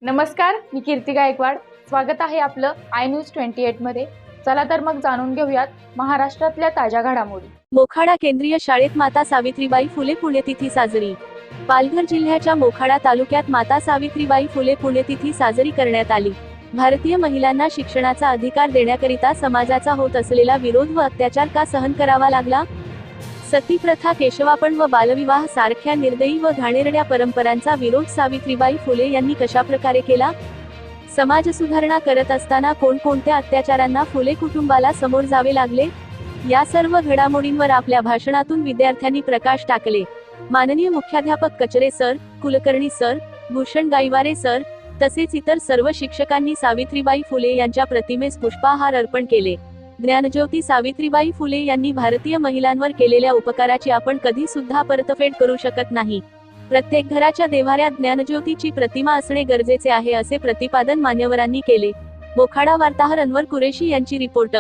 नमस्कार, मी कीर्ती गायकवाड. स्वागत आहे आपलं आय न्यूज 28 मध्ये. चला तर मग जाणून घेऊयात महाराष्ट्रातल्या ताज्या घडामोडी. मोखाडा केंद्रीय शाळेत माता सावित्रीबाई फुले पुण्यतिथी साजरी. पालघर जिल्ह्याच्या मोखाडा तालुक्यात माता सावित्रीबाई फुले पुण्यतिथी साजरी करण्यात आली. भारतीय महिलांना शिक्षणाचा अधिकार देण्याकरिता समाजाचा होत असलेला विरोध व अत्याचार का सहन करावा लागला? सतीप्रथा, केशवापण व बालविवाह सारख्या निर्दयी व घाणेरड्या परंपरांचा विरोध सावित्रीबाई फुले यांनी कशाप्रकारे केला? समाज सुधारणा करत असताना कोणकोणत्या अत्याचारांना फुले कुटुंबाला समोर जावे लागले? या सर्व घडामोडींवर आपल्या भाषणातून विद्यार्थ्यांनी प्रकाश टाकले. माननीय मुख्याध्यापक Kachare sir, Kulkarni sir, Bhushan Gaiware sir तसेच इतर सर्व शिक्षकांनी सावित्रीबाई फुले यांच्या प्रतिमेस पुष्पहार अर्पण केले. ज्ञानज्योती सावित्रीबाई फुले यांनी भारतीय महिलांवर केलेल्या उपकाराची आपण कधी सुद्धा परतफेड करू शकत नाही. प्रत्येक घराच्या देव्हाऱ्यात ज्ञानज्योतीची प्रतिमा असणे गरजेचे आहे, असे प्रतिपादन मान्यवरांनी केले. मोखाडा वार्ताहर अनवर कुरेशी यांची report.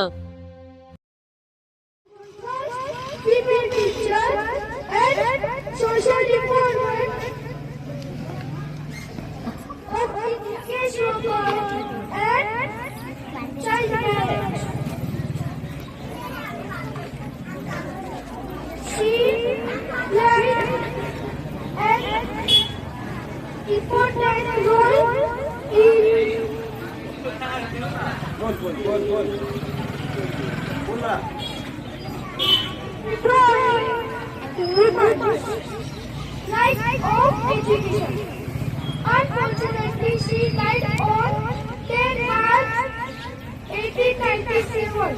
Life of education. Unfortunately, she died on 10 March 1897.